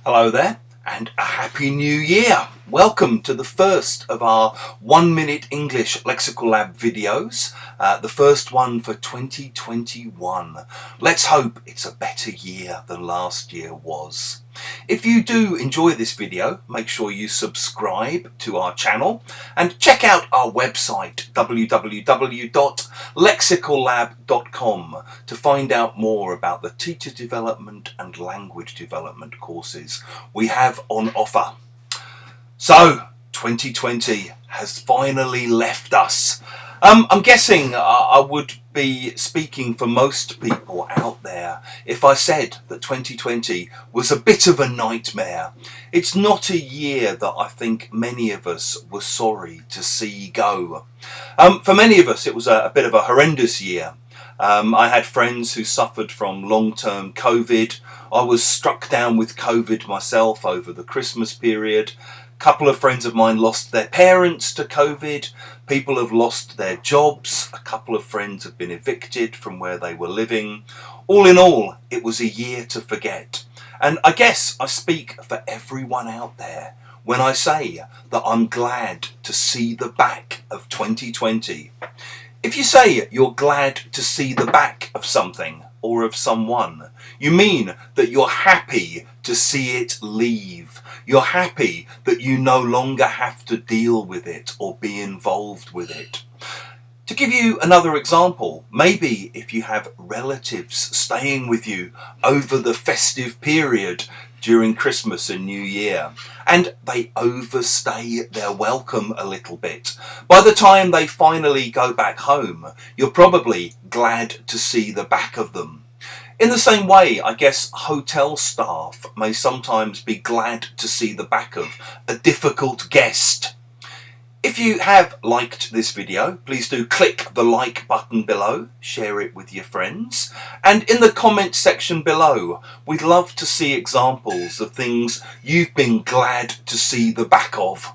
Hello there and a happy new year. Welcome to the first of our 1 minute English Lexical Lab videos, the first one for 2021. Let's hope it's a better year than last year was. If you do enjoy this video, make sure you subscribe to our channel and check out our website www.lexicallab.com to find out more about the teacher development and language development courses we have on offer. So, 2020 has finally left us. I'm guessing I would be speaking for most people out there if I said that 2020 was a bit of a nightmare. It's not a year that I think many of us were sorry to see go. For many of us it was a bit of a horrendous year. I had friends who suffered from long-term COVID. I was struck down with COVID myself over the Christmas period. A couple of friends of mine lost their parents to COVID. People have lost their jobs. A couple of friends have been evicted from where they were living. All in all, it was a year to forget. And I guess I speak for everyone out there when I say that I'm glad to see the back of 2020. If you say you're glad to see the back of something or of someone, you mean that you're happy to see it leave. You're happy that you no longer have to deal with it or be involved with it. To give you another example, maybe if you have relatives staying with you over the festive period during Christmas and New Year, and they overstay their welcome a little bit. By the time they finally go back home, you're probably glad to see the back of them. In the same way, I guess hotel staff may sometimes be glad to see the back of a difficult guest. If you have liked this video, please do click the like button below, share it with your friends, and in the comment section below, we'd love to see examples of things you've been glad to see the back of.